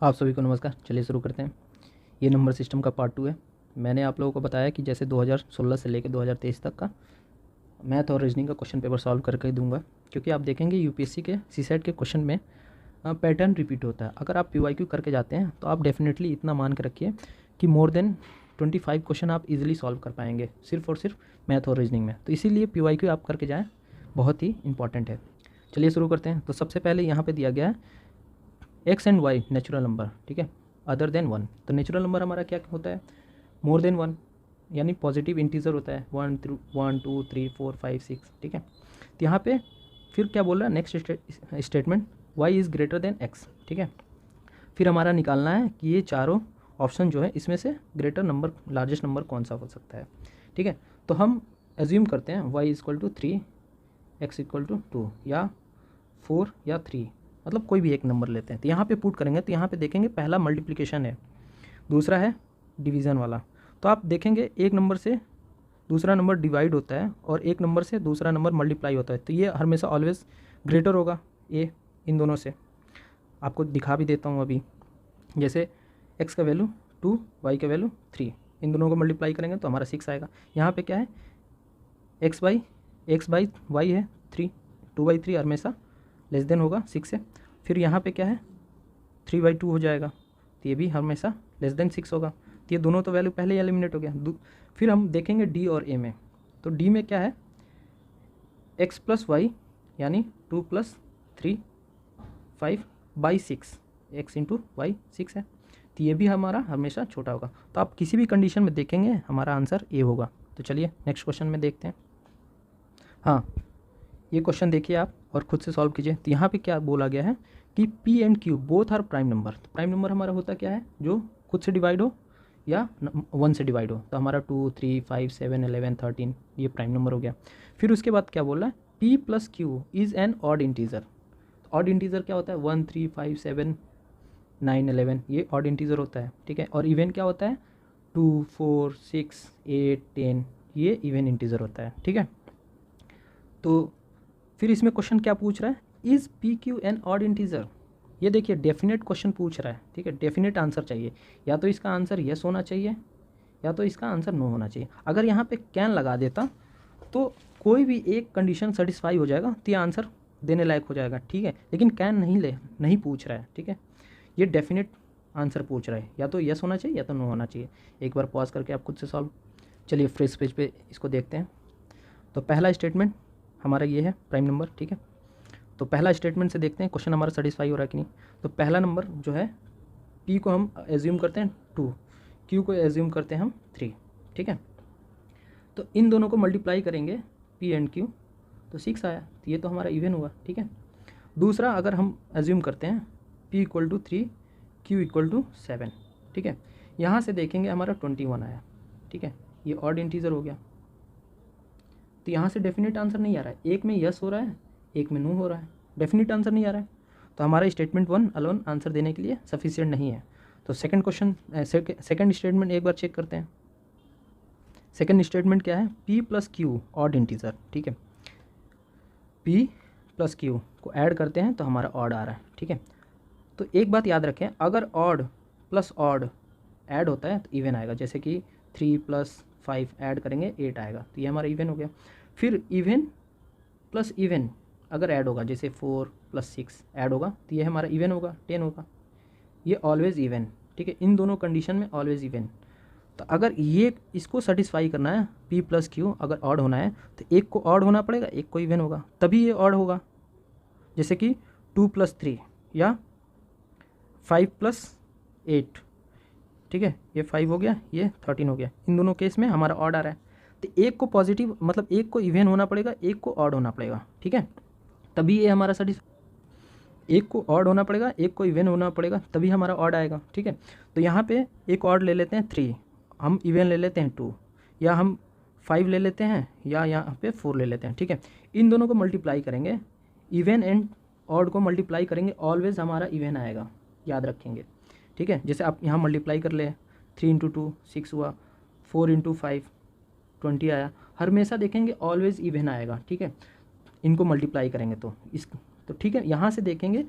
आप सभी को नमस्कार। चलिए शुरू करते हैं। ये नंबर सिस्टम का पार्ट 2 है। मैंने आप लोगों को बताया कि जैसे 2016 से लेकर 2023 तक का मैथ और रीजनिंग का क्वेश्चन पेपर सॉल्व करके दूंगा, क्योंकि आप देखेंगे यूपीएससी के सीसेट के क्वेश्चन में पैटर्न रिपीट होता है। अगर आप पीवाईक्यू करके जाते हैं तो आप डेफिनेटली इतना मान के रखिए कि मोर देन 25 क्वेश्चन आप इजीली सॉल्व कर पाएंगे सिर्फ और सिर्फ मैथ और रीजनिंग में। तो इसीलिए पीवाईक्यू आप करके जाएँ, बहुत ही इंपॉर्टेंट है। चलिए शुरू करते हैं। तो सबसे पहले यहाँ पे दिया गया है x and y natural number, ठीक है, अदर देन 1। तो नेचुरल नंबर हमारा क्या होता है? मोर देन 1, यानी पॉजिटिव इंटीजर होता है 1 2 3 4 5 6, ठीक है। तो यहाँ पे फिर क्या बोल रहा है next statement, y is greater than x, ठीक है। फिर हमारा निकालना है कि ये चारों ऑप्शन जो है इसमें से ग्रेटर नंबर, लार्जेस्ट नंबर कौन सा हो सकता है, ठीक है। तो हम एज्यूम करते हैं y equal to 3, x equal to 2 या 4 या 3, मतलब कोई भी एक नंबर लेते हैं। तो यहाँ पे पुट करेंगे तो यहाँ पे देखेंगे पहला मल्टीप्लिकेशन है, दूसरा है डिवीज़न वाला। तो आप देखेंगे एक नंबर से दूसरा नंबर डिवाइड होता है और एक नंबर से दूसरा नंबर मल्टीप्लाई होता है, तो ये हमेशा ऑलवेज ग्रेटर होगा ए इन दोनों से। आपको दिखा भी देता हूँ अभी। जैसे x का वैल्यू 2, y का वैल्यू 3, इन दोनों को मल्टीप्लाई करेंगे तो हमारा 6 आएगा। यहाँ पे क्या है, x बाई y है 3, 2/3 हमेशा लेस देन होगा 6 से। फिर यहाँ पे क्या है 3/2 हो जाएगा, तो ये भी हमेशा लेस देन 6 होगा। तो ये दोनों तो वैल्यू पहले ही एलिमिनेट हो गया। फिर हम देखेंगे डी और ए में। तो डी में क्या है, x प्लस वाई यानी 2 + 3 5/6, x इंटू वाई 6 है, तो ये भी हमारा हमेशा छोटा होगा। तो आप किसी भी कंडीशन में देखेंगे हमारा आंसर ए होगा। तो चलिए नेक्स्ट क्वेश्चन में देखते हैं। हाँ, ये क्वेश्चन देखिए आप और खुद से सॉल्व कीजिए। तो यहाँ पे क्या बोला गया है कि P and Q both are prime number. तो प्राइम नंबर हमारा होता क्या है, जो खुद से डिवाइड हो या 1 से डिवाइड हो। तो हमारा 2 3 5 7 11 13 ये प्राइम नंबर हो गया। फिर उसके बाद क्या बोला है, P + Q is an odd integer. Odd integer क्या होता है, 1 3 5 7 9 11, ये ऑड इंटीजर होता है, ठीक है। और इवन क्या होता है, 2 4 6 8 10, ये इवन इंटीजर होता है, ठीक है। तो फिर इसमें क्वेश्चन क्या पूछ रहा है, is P Q an odd integer. ये देखिए डेफिनेट क्वेश्चन पूछ रहा है, ठीक है। डेफिनेट आंसर चाहिए, या तो इसका आंसर यस होना चाहिए या तो इसका आंसर नो होना चाहिए। अगर यहाँ पे कैन लगा देता तो कोई भी एक कंडीशन सेटिस्फाई हो जाएगा, तो ये आंसर देने लायक हो जाएगा, ठीक है। लेकिन कैन नहीं पूछ रहा है, ठीक है। ये डेफिनेट आंसर पूछ रहा है, या तो यस होना चाहिए या तो नो होना चाहिए। एक बार पॉज करके आप खुद से सॉल्व। चलिए फ्रेश पेज पे इसको देखते हैं। तो पहला स्टेटमेंट हमारा ये है प्राइम नंबर, ठीक है। तो पहला स्टेटमेंट से देखते हैं क्वेश्चन हमारा सेटिस्फाई हो रहा है कि नहीं। तो पहला नंबर जो है P को हम एज्यूम करते हैं 2, Q को एज्यूम करते हैं हम 3, ठीक है। तो इन दोनों को मल्टीप्लाई करेंगे P एंड Q, तो 6 आया, तो ये तो हमारा इवन हुआ, ठीक है। दूसरा अगर हम एज्यूम करते हैं P = 3 Q = 7, ठीक है। यहाँ से देखेंगे हमारा 21 आया, ठीक है। ये ऑड इंटीजर हो गया। तो यहाँ से डेफिनेट आंसर नहीं आ रहा है, एक में यस हो रहा है एक में नो हो रहा है, डेफिनेट आंसर नहीं आ रहा है। तो हमारा स्टेटमेंट 1 अलोन आंसर देने के लिए सफिशिएंट नहीं है। तो सेकंड क्वेश्चन सेकंड स्टेटमेंट एक बार चेक करते हैं। सेकंड स्टेटमेंट क्या है, P + Q ऑड इंटीजर, ठीक है। P + Q को ऐड करते हैं तो हमारा ऑड आ रहा है, ठीक है। तो एक बात याद रखें, अगर ऑड प्लस ऑड ऐड होता है तो इवन आएगा। जैसे कि 3 + 5 ऐड करेंगे 8 आएगा, तो ये हमारा इवन हो गया। फिर इवन प्लस इवन अगर ऐड होगा, जैसे 4 + 6 ऐड होगा तो ये हमारा इवन होगा, 10 होगा। ये ऑलवेज इवन, ठीक है। इन दोनों कंडीशन में ऑलवेज इवन। तो अगर ये इसको सेटिस्फाई करना है, P + Q अगर ऑड होना है तो एक को ऑड होना पड़ेगा, एक को इवन होगा, तभी ये ऑड होगा। जैसे कि 2 + 3 या 5 + 8, ठीक है। ये 5 हो गया, ये 13 हो गया। इन दोनों केस में हमारा ऑड आ रहा है, तो एक को पॉजिटिव मतलब एक को इवन होना पड़ेगा, एक को ऑड होना पड़ेगा, ठीक है, तभी ये हमारा एक को ऑड होना पड़ेगा एक को इवन होना पड़ेगा, तभी हमारा ऑड आएगा, ठीक है। तो यहाँ पे एक ऑड ले लेते हैं 3, हम इवन ले लेते हैं 2, या हम 5 ले लेते हैं, या यहाँ पे 4 ले लेते हैं, ठीक है। इन दोनों को मल्टीप्लाई करेंगे, इवन एंड ऑड को मल्टीप्लाई करेंगे, ऑलवेज हमारा इवन आएगा, याद रखेंगे, ठीक है। जैसे आप यहाँ मल्टीप्लाई कर ले, 3 × 2 6 हुआ, 4 × 5 20 आया, हमेशा देखेंगे ऑलवेज इवन आएगा, ठीक है। इनको मल्टीप्लाई करेंगे तो ठीक है। यहाँ से देखेंगे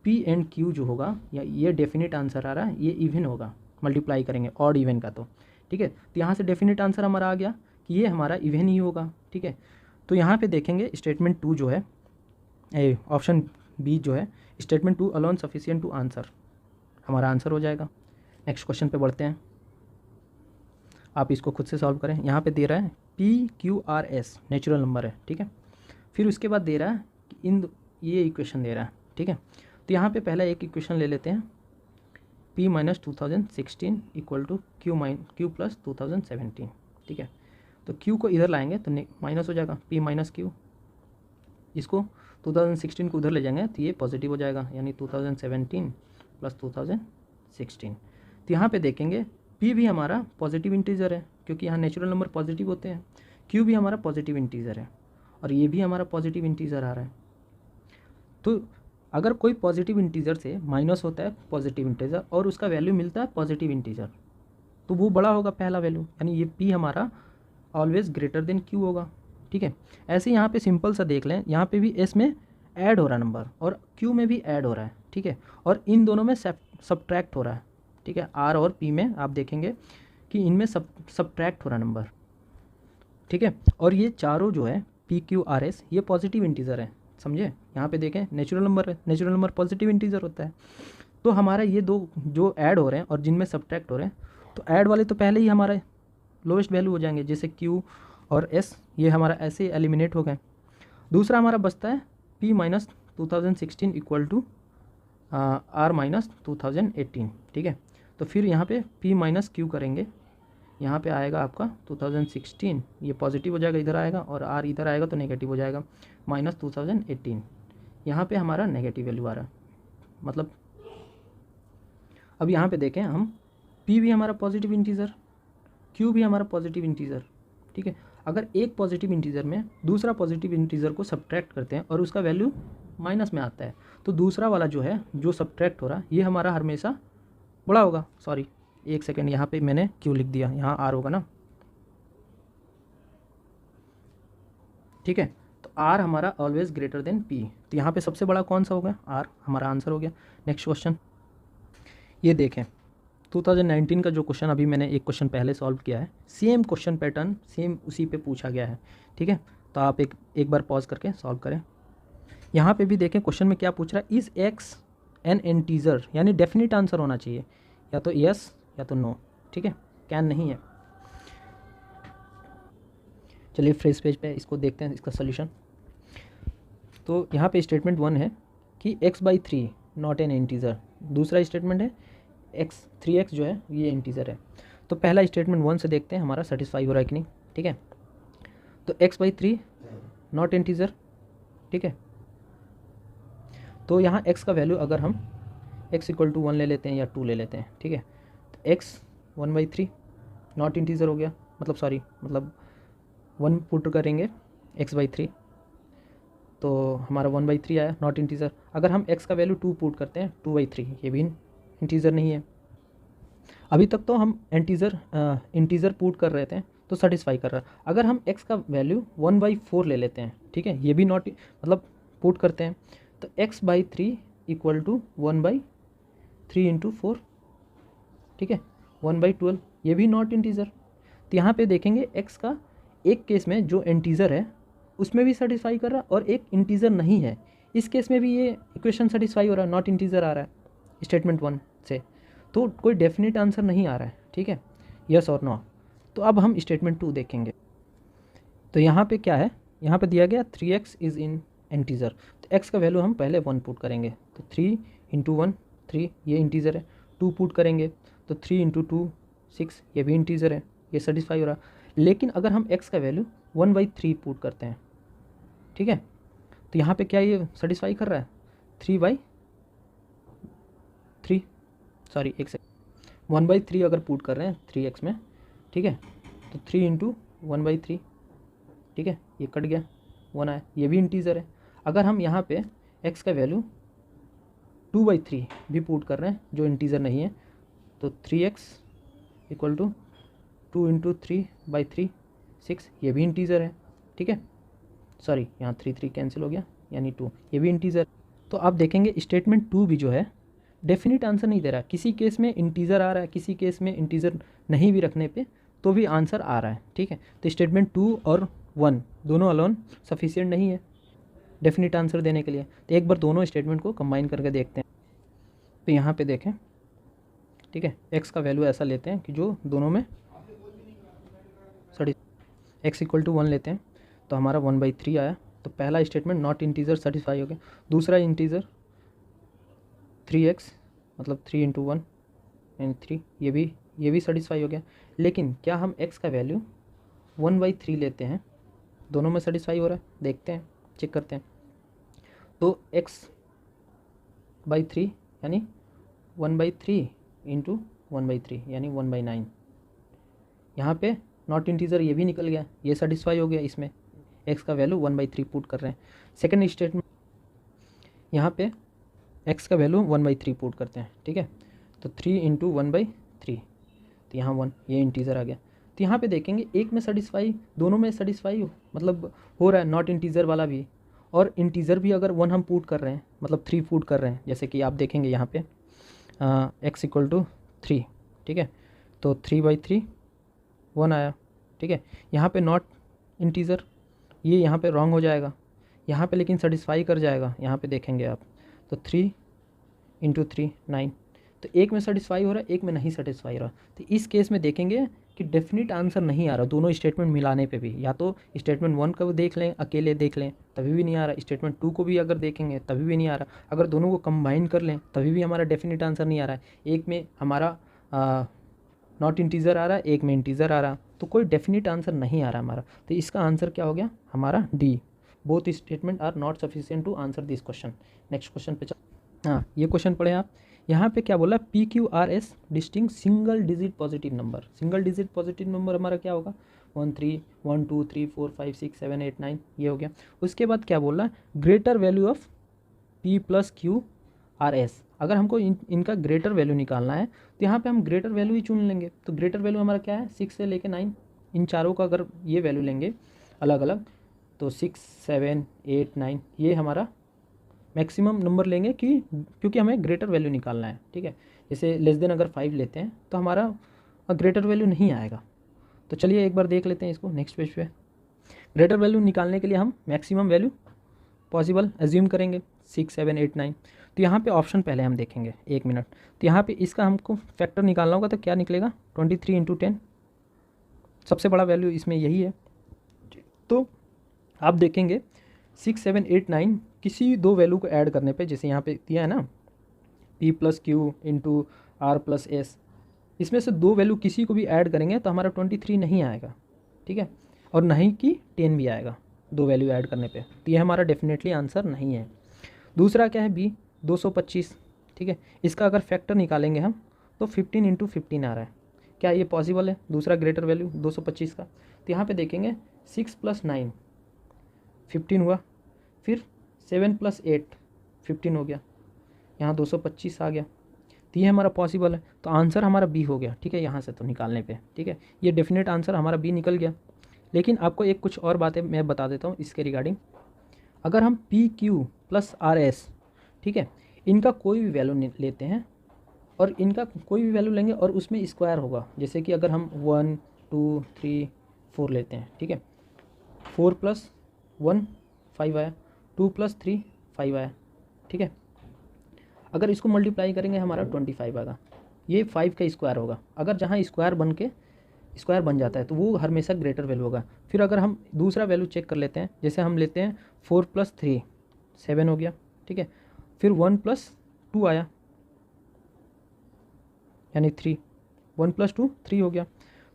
पी एंड क्यू जो होगा, या ये डेफिनेट आंसर आ रहा है, ये इवन होगा, मल्टीप्लाई करेंगे ऑड इवन का, तो ठीक है। तो यहाँ से डेफिनेट आंसर हमारा आ गया कि ये हमारा इवन ही होगा, ठीक है। तो यहाँ पे देखेंगे स्टेटमेंट 2 जो है, ऑप्शन बी जो है, statement 2 alone sufficient to answer, हमारा आंसर हो जाएगा। नेक्स्ट क्वेश्चन पे बढ़ते हैं, आप इसको खुद से सॉल्व करें। यहाँ पे दे रहा है PQRS नेचुरल नंबर है, ठीक है। फिर उसके बाद दे रहा है कि ये इक्वेशन दे रहा है, ठीक है। तो यहाँ पे पहला एक इक्वेशन ले लेते हैं, P minus 2016 equal to Q plus 2017, ठीक है। तो Q को इधर लाएंगे तो माइनस हो जाएगा, P माइनस Q, इसको 2016 को उधर ले जाएंगे तो ये पॉजिटिव हो जाएगा, यानी 2017 प्लस 2016। तो यहाँ पे देखेंगे P भी हमारा पॉजिटिव इंटीजर है, क्योंकि यहाँ नेचुरल नंबर पॉजिटिव होते हैं। Q भी हमारा पॉजिटिव इंटीजर है, और ये भी हमारा पॉजिटिव इंटीजर आ रहा है। तो अगर कोई पॉजिटिव इंटीजर से माइनस होता है पॉजिटिव इंटीजर, और उसका वैल्यू मिलता है पॉजिटिव इंटीजर, तो वो बड़ा होगा पहला वैल्यू, यानी ये P हमारा ऑलवेज ग्रेटर देन Q होगा, ठीक है। ऐसे यहाँ पे सिंपल सा देख लें, यहाँ पे भी S में ऐड हो रहा है नंबर, और Q में भी ऐड हो रहा है, ठीक है, और इन दोनों में सब्ट्रैक्ट हो रहा है, ठीक है। R और P में आप देखेंगे कि इनमें सब्ट्रैक्ट हो रहा है नंबर, ठीक है। और ये चारों जो है PQRS ये पॉजिटिव इंटीजर है, समझे। यहाँ पे देखें नेचुरल नंबर है, नेचुरल नंबर पॉजिटिव इंटीजर होता है। तो हमारा ये दो जो ऐड हो रहे हैं और जिनमें सब्ट्रैक्ट हो रहे हैं, तो ऐड वाले तो पहले ही हमारा लोवेस्ट वैल्यू हो जाएंगे, जैसे Q और S, ये हमारा ऐसे एलिमिनेट हो गए। दूसरा हमारा बचता है P minus 2016 equal to R minus 2018, ठीक है। तो फिर यहाँ पे P माइनस Q करेंगे, यहाँ पे आएगा आपका 2016, ये पॉजिटिव हो जाएगा, इधर आएगा, और R इधर आएगा तो नेगेटिव हो जाएगा, माइनस 2018। यहाँ पे हमारा नेगेटिव वैल्यू आ रहा है, मतलब अब यहाँ पे देखें हम, P भी हमारा पॉजिटिव इंटीजर, Q भी हमारा पॉजिटिव इंटीजर, ठीक है। अगर एक पॉजिटिव इंटीजर में दूसरा पॉजिटिव इंटीजर को सब्ट्रैक्ट करते हैं और उसका वैल्यू माइनस में आता है, तो दूसरा वाला जो है जो सब्ट्रैक्ट हो रहा है ये हमारा हमेशा बड़ा होगा। सॉरी एक सेकेंड, यहाँ पे मैंने Q लिख दिया, यहाँ R होगा ना, ठीक है। तो R हमारा ऑलवेज ग्रेटर देन P, तो यहाँ पे सबसे बड़ा कौन सा होगा, R, हमारा आंसर हो गया। नेक्स्ट क्वेश्चन ये देखें, 2019 का जो क्वेश्चन अभी मैंने एक क्वेश्चन पहले सॉल्व किया है, सेम क्वेश्चन पैटर्न सेम उसी पे पूछा गया है, ठीक है। तो आप एक बार पॉज करके सॉल्व करें। यहाँ पे भी देखें क्वेश्चन में क्या पूछ रहा है, इज़ एक्स एन इंटीजर, यानी डेफिनेट आंसर होना चाहिए, या तो यस या तो नो, ठीक है, कैन नहीं है। चलिए फ्रेश पेज पे इसको देखते हैं, इसका सोल्यूशन। तो यहाँ पे स्टेटमेंट 1 है कि x/3 नॉट एन इंटीजर, दूसरा स्टेटमेंट है x3x जो है ये इंटीजर है। तो पहला स्टेटमेंट 1 से देखते हैं हमारा सेटिस्फाई हो रहा है कि नहीं, ठीक है। तो x/3 नॉट इंटीजर, ठीक है। तो यहाँ x का वैल्यू अगर हम x इक्वल टू 1 ले लेते हैं या 2 ले लेते हैं, ठीक है, तो x 1/3 नॉट इंटीजर हो गया, मतलब 1 पुट करेंगे x/3, तो हमारा 1/3 आया, नॉट इंटीजर। अगर हम x का वैल्यू 2 पुट करते हैं 2/3, ये भी इंटीजर नहीं है। अभी तक तो हम इंटीजर पुट कर रहे थे तो सेटिस्फाई कर रहा है। अगर हम x का वैल्यू 1/4 ले लेते हैं, ठीक है, ये भी नॉट मतलब पुट करते हैं, तो x/3 इक्वल टू 1/3 इंटू 4, ठीक है, 1/12, ये भी नॉट इंटीजर। तो यहाँ पे देखेंगे x का एक केस में जो इंटीजर है उसमें भी सेटिस्फाई कर रहा है, और एक इंटीजर नहीं है, इस केस में भी ये इक्वेशन सेटिस्फाई हो रहा है, नॉट इंटीजर आ रहा है स्टेटमेंट 1 से, तो कोई डेफिनेट आंसर नहीं आ रहा है, ठीक है, यस और नो। तो अब हम स्टेटमेंट 2 देखेंगे। तो यहाँ पे क्या है, यहाँ पे दिया गया 3x इज़ इन इंटीजर, तो x का वैल्यू हम पहले 1 पुट करेंगे, तो 3 इंटू 1 3, ये इंटीजर है। 2 पुट करेंगे तो 3 इंटू 2 6, ये भी इंटीजर है, ये सेटिस्फाई हो रहा है। लेकिन अगर हम x का वैल्यू 1/3 पुट करते हैं, ठीक है, तो यहाँ पे क्या ये सेटिस्फाई कर रहा है 3/3, सॉरी एक सेकंड, 1/3 अगर पुट कर रहे हैं 3x में, ठीक है, तो 3 इंटू 1/3, ठीक है, ये कट गया, 1 आया, ये भी इंटीजर है। अगर हम यहाँ पे x का वैल्यू 2/3 भी पुट कर रहे हैं जो इंटीजर नहीं है, तो 3x इक्वल टू 2 इंटू 3/3 6, ये भी इंटीजर है, ठीक है, सॉरी यहाँ 3 कैंसिल हो गया, यानी 2, ये भी इंटीजर। तो आप देखेंगे स्टेटमेंट 2 भी जो है डेफिनेट आंसर नहीं दे रहा है। किसी केस में इंटीजर आ रहा है, किसी केस में इंटीजर नहीं भी रखने पे तो भी आंसर आ रहा है, ठीक है। तो स्टेटमेंट 2 और 1 दोनों अलोन सफिशिएंट नहीं है डेफिनेट आंसर देने के लिए। तो एक बार दोनों स्टेटमेंट को कंबाइन करके देखते हैं। तो यहाँ पे देखें, ठीक है, एक्स का वैल्यू ऐसा लेते हैं कि जो दोनों में एक्स इक्वल टू 1 लेते हैं तो हमारा 1/3 आया। तो पहला स्टेटमेंट नॉट इंटीजर सेटिस्फाई हो गया। दूसरा इंटीजर 3x मतलब 3 × 1 यानी 3, ये भी सेटिस्फाई हो गया। लेकिन क्या हम x का वैल्यू 1/3 लेते हैं, दोनों में सेटिस्फाई हो रहा है? देखते हैं, चेक करते हैं। तो x/3 यानी 1/3 × 1/3 यानी 1/9। यहाँ पे नॉट इंटीजर ये भी निकल गया, ये सेटिस्फाई हो गया। इसमें x का वैल्यू 1/3 पुट कर रहे हैं। सेकेंड स्टेटमेंट यहाँ पे x का वैल्यू 1/3 पुट करते हैं, ठीक है। तो 3 × 1/3, तो यहाँ 1, ये इंटीजर आ गया। तो यहाँ पे देखेंगे एक में सेटिस्फाई, दोनों में सेटिस्फाई मतलब हो रहा है, नॉट इंटीजर वाला भी और इंटीजर भी अगर 1 हम पुट कर रहे हैं मतलब 3 पुट कर रहे हैं। जैसे कि आप देखेंगे यहाँ पे x = 3, ठीक है। तो 3/3 1 आया, ठीक है। यहाँ पे नॉट इंटीजर, ये यहाँ पे रॉन्ग हो जाएगा, यहाँ पे लेकिन सेटिस्फाई कर जाएगा। यहाँ पे देखेंगे आप, तो 3 × 3 9। तो एक में सेटिस्फाई हो रहा है, एक में नहीं सेटिस्फाई हो रहा। तो इस केस में देखेंगे कि डेफिनेट आंसर नहीं आ रहा दोनों स्टेटमेंट मिलाने पे भी। या तो स्टेटमेंट 1 को देख लें, अकेले देख लें, तभी भी नहीं आ रहा। स्टेटमेंट 2 को भी अगर देखेंगे तभी भी नहीं आ रहा। अगर दोनों को कंबाइन कर लें तभी भी हमारा डेफिनेट आंसर नहीं आ रहा है। एक में हमारा नॉट इंटीजर आ रहा है, एक में इंटीजर आ रहा, तो कोई डेफिनेट आंसर नहीं आ रहा हमारा। तो इसका आंसर क्या हो गया हमारा? D. Both statement are not sufficient to answer this question. Next question पे हाँ, ये क्वेश्चन पढ़े आप। यहाँ पे क्या बोला? PQRS distinct single digit positive number. Single digit positive number हमारा क्या होगा? 1 3 1 2 3 4 5 6 7 8 9, ये हो गया। उसके बाद क्या बोला? Greater value of P + QRS। अगर हमको इनका ग्रेटर वैल्यू निकालना है तो यहाँ पे हम ग्रेटर वैल्यू ही चुन लेंगे। तो ग्रेटर वैल्यू हमारा क्या है? 6 से लेके 9, इन चारों का अगर ये वैल्यू लेंगे अलग अलग तो 6 7 8 9 ये हमारा मैक्सिमम नंबर लेंगे कि क्योंकि हमें ग्रेटर वैल्यू निकालना है, ठीक है। जैसे लेस देन अगर 5 लेते हैं तो हमारा ग्रेटर वैल्यू नहीं आएगा। तो चलिए एक बार देख लेते हैं इसको नेक्स्ट पेज पे। ग्रेटर वैल्यू निकालने के लिए हम मैक्सिमम वैल्यू पॉसिबल एज्यूम करेंगे 6 7 8 9। तो यहाँ पे ऑप्शन पहले हम देखेंगे, 1 मिनट। तो यहाँ पे इसका हमको फैक्टर निकालना होगा तो क्या निकलेगा? 23 × 10, सबसे बड़ा वैल्यू इसमें यही है। तो आप देखेंगे 6 7 8 9 किसी दो वैल्यू को ऐड करने पे, जैसे यहाँ पे दिया है ना P + Q × R + S, इसमें से दो वैल्यू किसी को भी ऐड करेंगे तो हमारा 23 नहीं आएगा, ठीक है, और नहीं कि 10 भी आएगा दो वैल्यू ऐड करने पे। तो ये हमारा डेफिनेटली आंसर नहीं है। दूसरा क्या है? B 225, ठीक है। इसका अगर फैक्टर निकालेंगे हम तो 15 × 15 आ रहा है। क्या ये पॉसिबल है? दूसरा ग्रेटर वैल्यू 225 का। तो यहाँ पे देखेंगे 6 + 9 15 हुआ, फिर 7 + 8 15 हो गया, यहाँ 225 आ गया। तो ये हमारा पॉसिबल है। तो आंसर हमारा बी हो गया, ठीक है, यहाँ से तो निकालने पे, ठीक है। ये डेफिनेट आंसर हमारा बी निकल गया। लेकिन आपको एक कुछ और बातें मैं बता देता हूँ इसके रिगार्डिंग। अगर हम PQ + RS, ठीक है, इनका कोई भी वैल्यू लेते हैं और इनका कोई भी वैल्यू लेंगे और उसमें स्क्वायर होगा, जैसे कि अगर हम 1 2 3 4 लेते हैं, ठीक है, 4 + 1 5 आया, 2 + 3 5 आया, ठीक है। अगर इसको मल्टीप्लाई करेंगे हमारा 25 आएगा। ये 5 का स्क्वायर होगा। अगर जहाँ स्क्वायर बन जाता है तो वो हमेशा ग्रेटर वैल्यू होगा। फिर अगर हम दूसरा वैल्यू चेक कर लेते हैं, जैसे हम लेते हैं 4 + 3 7 हो गया, ठीक है, फिर 1 + 2 आया यानी 3, 1 + 2 3 हो गया।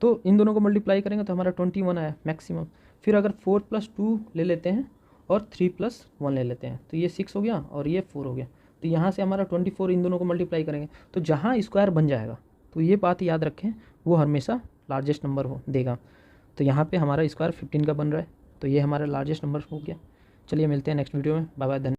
तो इन दोनों को मल्टीप्लाई करेंगे तो हमारा 21 आया मैक्सिमम। फिर अगर 4 + 2 ले लेते हैं और 3 + 1 ले लेते हैं तो ये 6 हो गया और ये 4 हो गया। तो यहाँ से हमारा 24, इन दोनों को मल्टीप्लाई करेंगे तो जहाँ स्क्वायर बन जाएगा, तो ये बात याद रखें, वो हमेशा लार्जेस्ट नंबर हो देगा। तो यहाँ पे हमारा स्क्वायर 15 का बन रहा है, तो ये हमारा लार्जेस्ट नंबर हो गया। चलिए मिलते हैं नेक्स्ट वीडियो में। बाय बाय, धन्यवाद।